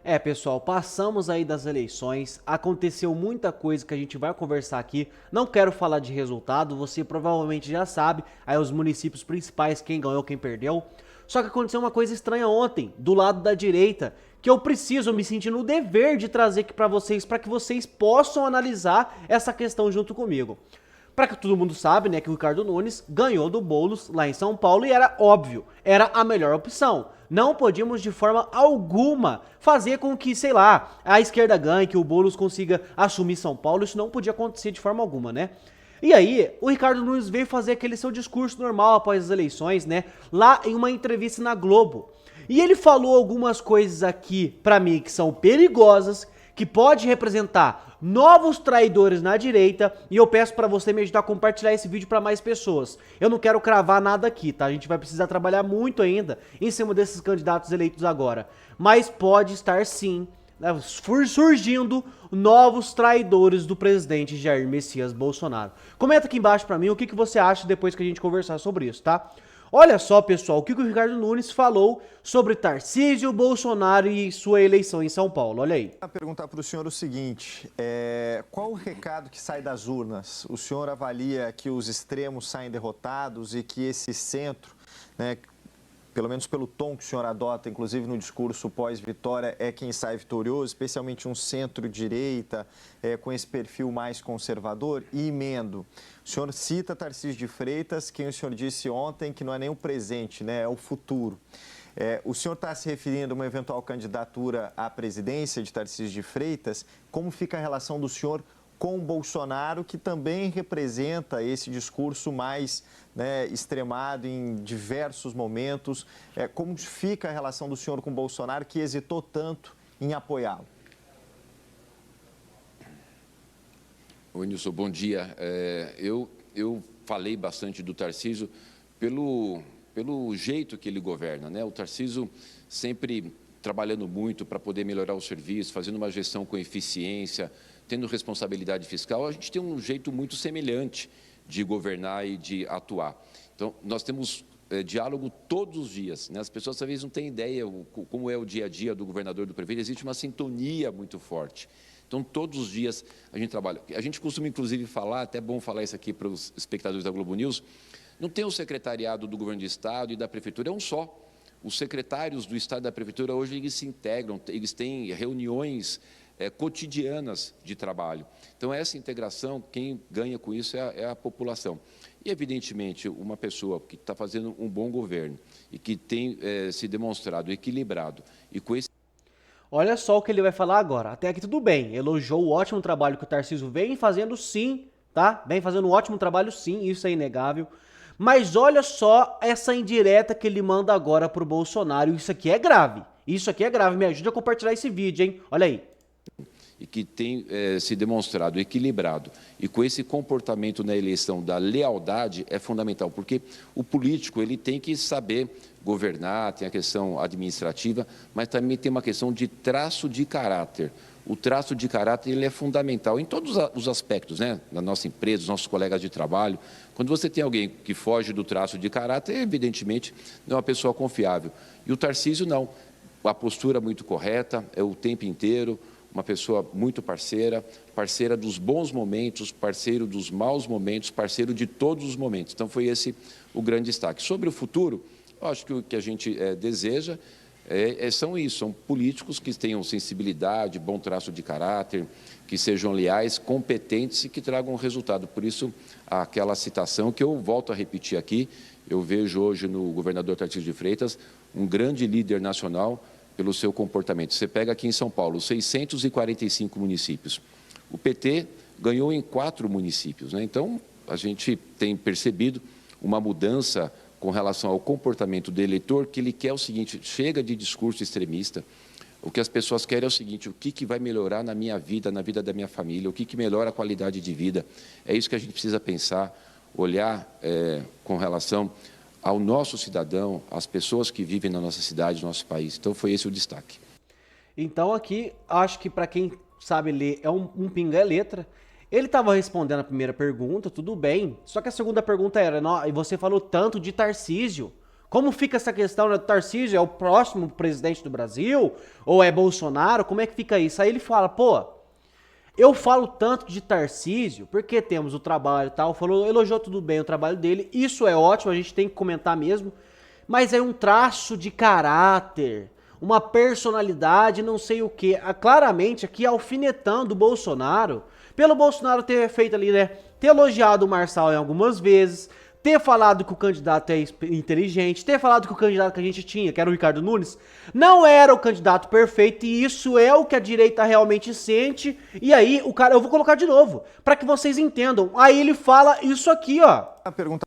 É, pessoal, passamos aí das eleições, aconteceu muita coisa que a gente vai conversar aqui. Não quero falar de resultado, você provavelmente já sabe, aí os municípios principais, quem ganhou, quem perdeu. Só que aconteceu uma coisa estranha ontem, do lado da direita, que eu preciso me sentir no dever de trazer aqui pra vocês, para que vocês possam analisar essa questão junto comigo. Para que todo mundo sabe, né, que o Ricardo Nunes ganhou do Boulos lá em São Paulo e era óbvio, era a melhor opção. Não podíamos de forma alguma fazer com que, sei lá, a esquerda ganhe, que o Boulos consiga assumir São Paulo, isso não podia acontecer de forma alguma, né? E aí, o Ricardo Nunes veio fazer aquele seu discurso normal após as eleições, né, lá em uma entrevista na Globo. E ele falou algumas coisas aqui pra mim que são perigosas, que pode representar novos traidores na direita, e eu peço pra você me ajudar a compartilhar esse vídeo pra mais pessoas. Eu não quero cravar nada aqui, tá? A gente vai precisar trabalhar muito ainda em cima desses candidatos eleitos agora. Mas pode estar sim, né, surgindo novos traidores do presidente Jair Messias Bolsonaro. Comenta aqui embaixo pra mim o que você acha depois que a gente conversar sobre isso, tá? Olha só, pessoal, o que o Ricardo Nunes falou sobre Tarcísio, Bolsonaro e sua eleição em São Paulo. Olha aí. Eu vou perguntar para o senhor o seguinte, qual o recado que sai das urnas? O senhor avalia que os extremos saem derrotados e que esse centro, né, pelo menos pelo tom que o senhor adota, inclusive no discurso pós-vitória, é quem sai vitorioso, especialmente um centro-direita com esse perfil mais conservador? E emendo, o senhor cita Tarcísio de Freitas, quem o senhor disse ontem que não é nem o presente, né, é o futuro. O senhor está se referindo a uma eventual candidatura à presidência de Tarcísio de Freitas? Como fica a relação do senhor com o Bolsonaro, que também representa esse discurso mais, né, extremado em diversos momentos? Como fica a relação do senhor com o Bolsonaro, que hesitou tanto em apoiá-lo? Oi, Nilson, bom dia. Eu falei bastante do Tarcísio pelo jeito que ele governa, né? O Tarcísio sempre trabalhando muito para poder melhorar o serviço, fazendo uma gestão com eficiência, tendo responsabilidade fiscal. A gente tem um jeito muito semelhante de governar e de atuar. Então, nós temos diálogo todos os dias, né? As pessoas talvez não têm ideia como é o dia a dia do governador, do prefeito. Existe uma sintonia muito forte. Então, todos os dias a gente trabalha. A gente costuma, inclusive, falar, até é bom falar isso aqui para os espectadores da Globo News, não tem o secretariado do governo do Estado e da Prefeitura, é um só. Os secretários do Estado e da Prefeitura, hoje, eles se integram, eles têm reuniões cotidianas de trabalho. Então, essa integração, quem ganha com isso é a população. E, evidentemente, uma pessoa que está fazendo um bom governo e que tem se demonstrado equilibrado e com esse... Olha só o que ele vai falar agora. Até aqui tudo bem. Elogiou o ótimo trabalho que o Tarcísio vem fazendo, sim, tá? Vem fazendo um ótimo trabalho, sim, isso é inegável. Mas olha só essa indireta que ele manda agora pro Bolsonaro. Isso aqui é grave. Isso aqui é grave. Me ajuda a compartilhar esse vídeo, hein? Olha aí. E que tem se demonstrado equilibrado e com esse comportamento na eleição da lealdade é fundamental, porque o político ele tem que saber governar, tem a questão administrativa, mas também tem uma questão de traço de caráter. O traço de caráter ele é fundamental em todos os aspectos, né? Na nossa empresa, dos nossos colegas de trabalho. Quando você tem alguém que foge do traço de caráter, evidentemente não é uma pessoa confiável. E o Tarcísio não. A postura muito correta, é o tempo inteiro, uma pessoa muito parceira, parceira dos bons momentos, parceiro dos maus momentos, parceiro de todos os momentos. Então, foi esse o grande destaque. Sobre o futuro, eu acho que o que a gente deseja são isso, são políticos que tenham sensibilidade, bom traço de caráter, que sejam leais, competentes e que tragam resultado. Por isso, aquela citação que eu volto a repetir aqui, eu vejo hoje no governador Tarcísio de Freitas um grande líder nacional, pelo seu comportamento. Você pega aqui em São Paulo, 645 municípios. O PT ganhou em 4 municípios, né? Então, a gente tem percebido uma mudança com relação ao comportamento do eleitor, que ele quer o seguinte, chega de discurso extremista, o que as pessoas querem é o seguinte, o que vai melhorar na minha vida, na vida da minha família, o que melhora a qualidade de vida. É isso que a gente precisa pensar, olhar com relação ao nosso cidadão, às pessoas que vivem na nossa cidade, no nosso país. Então, foi esse o destaque. Então aqui, acho que para quem sabe ler, é um pinga é letra. Ele estava respondendo a primeira pergunta, tudo bem. Só que a segunda pergunta era, e você falou tanto de Tarcísio. Como fica essa questão, né? O Tarcísio é o próximo presidente do Brasil? Ou é Bolsonaro? Como é que fica isso? Aí ele fala, pô, eu falo tanto de Tarcísio, porque temos o trabalho e tal, elogiou tudo bem o trabalho dele, isso é ótimo, a gente tem que comentar mesmo, mas é um traço de caráter, uma personalidade, não sei o que, claramente aqui alfinetando o Bolsonaro, pelo Bolsonaro ter feito ali, né, ter elogiado o Marçal em algumas vezes, ter falado que o candidato é inteligente, ter falado que o candidato que a gente tinha, que era o Ricardo Nunes, não era o candidato perfeito, e isso é o que a direita realmente sente. E aí, o cara, eu vou colocar de novo, para que vocês entendam. Aí ele fala isso aqui, ó. A pergunta...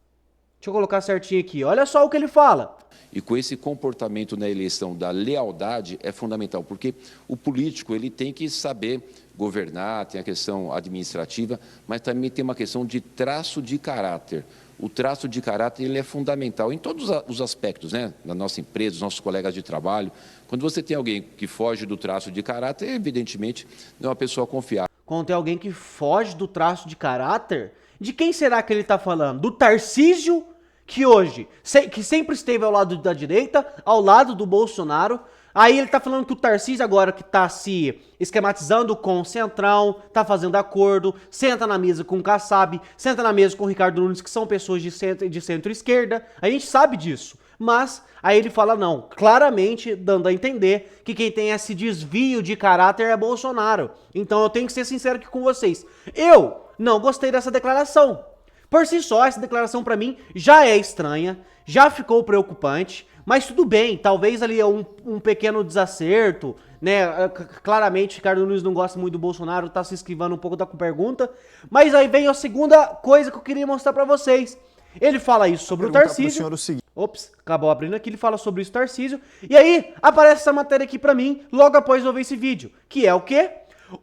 Deixa eu colocar certinho aqui, olha só o que ele fala. E com esse comportamento na eleição da lealdade é fundamental, porque o político ele tem que saber governar, tem a questão administrativa, mas também tem uma questão de traço de caráter. O traço de caráter ele é fundamental em todos os aspectos, né? Na nossa empresa, os nossos colegas de trabalho. Quando você tem alguém que foge do traço de caráter, evidentemente não é uma pessoa confiável. Quando tem alguém que foge do traço de caráter, de quem será que ele está falando? Do Tarcísio, que hoje, que sempre esteve ao lado da direita, ao lado do Bolsonaro. Aí ele tá falando que o Tarcísio agora que tá se esquematizando com o Centrão, tá fazendo acordo, senta na mesa com o Kassab, senta na mesa com o Ricardo Nunes, que são pessoas de centro-esquerda, a gente sabe disso. Mas aí ele fala não, claramente dando a entender que quem tem esse desvio de caráter é Bolsonaro. Então eu tenho que ser sincero aqui com vocês. Eu não gostei dessa declaração. Por si só, essa declaração pra mim já é estranha, já ficou preocupante, mas tudo bem, talvez ali é um pequeno desacerto, né? Claramente, Ricardo Nunes não gosta muito do Bolsonaro, tá se esquivando um pouco da pergunta, mas aí vem a segunda coisa que eu queria mostrar pra vocês. Ele fala isso sobre o Tarcísio. Ops, acabou abrindo aqui, ele fala sobre isso, Tarcísio. E aí, aparece essa matéria aqui pra mim, logo após eu ver esse vídeo, que é o quê?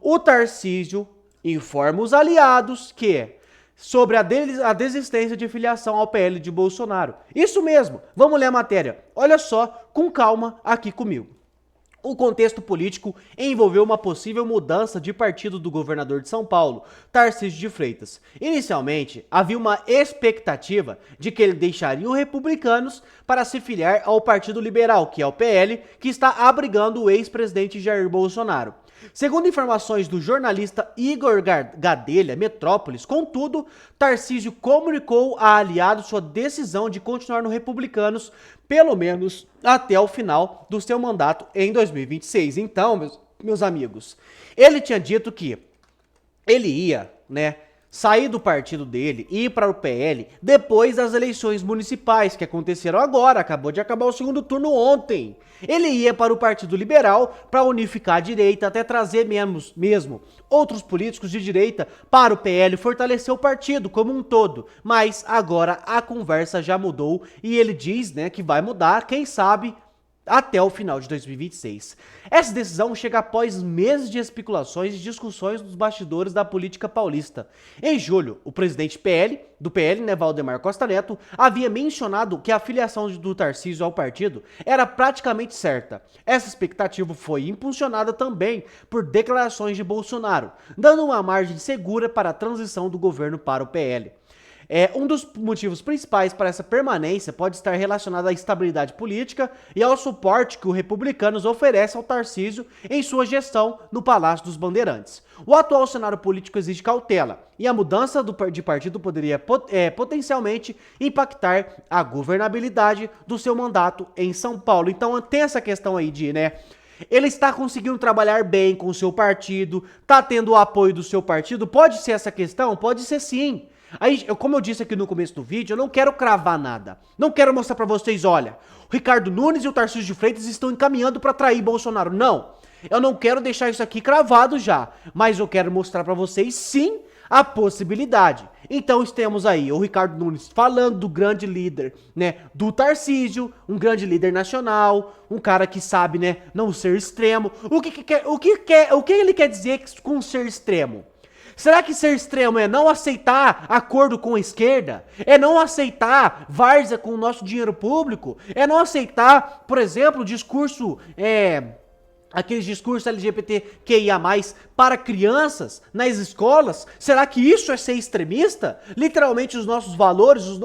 O Tarcísio informa os aliados que... sobre a desistência de filiação ao PL de Bolsonaro. Isso mesmo, vamos ler a matéria. Olha só, com calma aqui comigo. O contexto político envolveu uma possível mudança de partido do governador de São Paulo, Tarcísio de Freitas. Inicialmente, havia uma expectativa de que ele deixaria os republicanos para se filiar ao Partido Liberal, que é o PL, que está abrigando o ex-presidente Jair Bolsonaro. Segundo informações do jornalista Igor Gadelha, Metrópolis, contudo, Tarcísio comunicou a aliados sua decisão de continuar no Republicanos, pelo menos até o final do seu mandato em 2026. Então, meus amigos, ele tinha dito que ele ia, né, sair do partido dele e ir para o PL depois das eleições municipais que aconteceram agora, acabou de acabar o segundo turno ontem. Ele ia para o Partido Liberal para unificar a direita, até trazer mesmo outros políticos de direita para o PL, fortalecer o partido como um todo. Mas agora a conversa já mudou e ele diz, né, que vai mudar, quem sabe, até o final de 2026. Essa decisão chega após meses de especulações e discussões dos bastidores da política paulista. Em julho, o presidente do PL, né, Valdemar Costa Neto, havia mencionado que a filiação do Tarcísio ao partido era praticamente certa. Essa expectativa foi impulsionada também por declarações de Bolsonaro, dando uma margem segura para a transição do governo para o PL. Um dos motivos principais para essa permanência pode estar relacionado à estabilidade política e ao suporte que os republicanos oferecem ao Tarcísio em sua gestão no Palácio dos Bandeirantes. O atual cenário político exige cautela e a mudança de partido poderia potencialmente impactar a governabilidade do seu mandato em São Paulo. Então tem essa questão aí de, né, ele está conseguindo trabalhar bem com o seu partido, está tendo o apoio do seu partido, pode ser essa questão? Pode ser sim. Aí, como eu disse aqui no começo do vídeo, eu não quero cravar nada. Não quero mostrar pra vocês, olha, o Ricardo Nunes e o Tarcísio de Freitas estão encaminhando pra trair Bolsonaro. Não, eu não quero deixar isso aqui cravado já. Mas eu quero mostrar pra vocês, sim, a possibilidade. Então temos aí o Ricardo Nunes falando do grande líder, né, do Tarcísio, um grande líder nacional, um cara que sabe, né, não ser extremo. O que ele quer dizer com ser extremo? Será que ser extremo é não aceitar acordo com a esquerda? É não aceitar várzea com o nosso dinheiro público? É não aceitar, por exemplo, discurso, aqueles discursos LGBTQIA+, para crianças nas escolas? Será que isso é ser extremista? Literalmente os nossos valores, os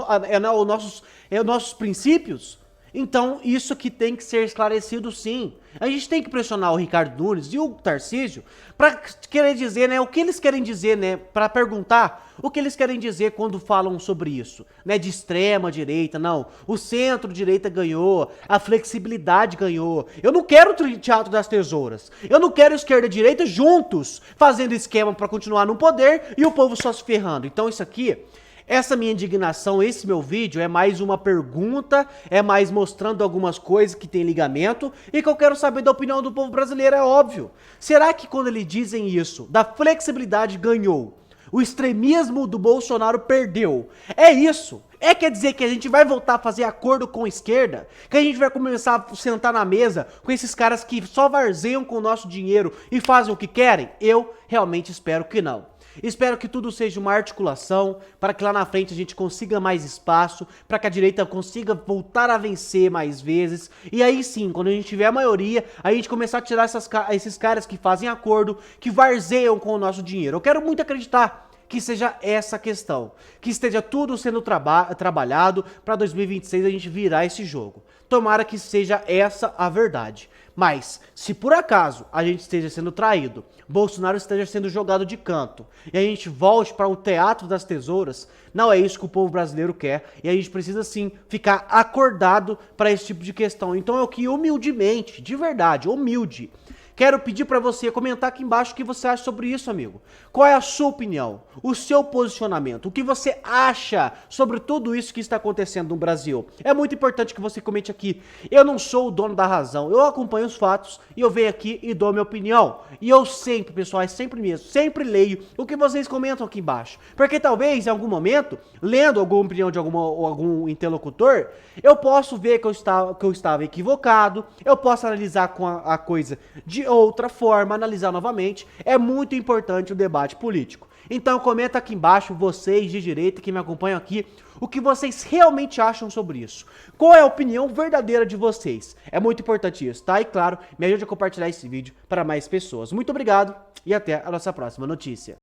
nossos princípios? Então, isso que tem que ser esclarecido, sim. A gente tem que pressionar o Ricardo Nunes e o Tarcísio para querer dizer, né, o que eles querem dizer, né, para perguntar o que eles querem dizer quando falam sobre isso, né, de extrema direita. Não, o centro-direita ganhou, a flexibilidade ganhou. Eu não quero o teatro das tesouras. Eu não quero esquerda e direita juntos fazendo esquema para continuar no poder e o povo só se ferrando. Então, isso aqui, essa minha indignação, esse meu vídeo é mais uma pergunta, é mais mostrando algumas coisas que tem ligamento e que eu quero saber da opinião do povo brasileiro, é óbvio. Será que quando eles dizem isso, da flexibilidade ganhou, o extremismo do Bolsonaro perdeu, é isso? Quer dizer que a gente vai voltar a fazer acordo com a esquerda? Que a gente vai começar a sentar na mesa com esses caras que só varzeiam com o nosso dinheiro e fazem o que querem? Eu realmente espero que não. Espero que tudo seja uma articulação para que lá na frente a gente consiga mais espaço, para que a direita consiga voltar a vencer mais vezes. E aí sim, quando a gente tiver a maioria, a gente começar a tirar esses caras que fazem acordo, que varzeiam com o nosso dinheiro. Eu quero muito acreditar que seja essa a questão, que esteja tudo sendo trabalhado para 2026 a gente virar esse jogo. Tomara que seja essa a verdade. Mas, se por acaso a gente esteja sendo traído, Bolsonaro esteja sendo jogado de canto, e a gente volte para o teatro das tesouras, não é isso que o povo brasileiro quer, e a gente precisa sim ficar acordado para esse tipo de questão. Então eu que humildemente, de verdade, humilde, quero pedir para você comentar aqui embaixo o que você acha sobre isso, amigo. Qual é a sua opinião? O seu posicionamento? O que você acha sobre tudo isso que está acontecendo no Brasil? É muito importante que você comente aqui. Eu não sou o dono da razão. Eu acompanho os fatos e eu venho aqui e dou minha opinião. E eu sempre, pessoal, é sempre mesmo, sempre leio o que vocês comentam aqui embaixo. Porque talvez, em algum momento, lendo alguma opinião de algum interlocutor, eu posso ver que eu estava equivocado, eu posso analisar com a coisa de outra forma, analisar novamente. É muito importante o debate político. Então comenta aqui embaixo, vocês de direita que me acompanham aqui, o que vocês realmente acham sobre isso. Qual é a opinião verdadeira de vocês? É muito importante isso, tá? E claro, me ajude a compartilhar esse vídeo para mais pessoas. Muito obrigado e até a nossa próxima notícia.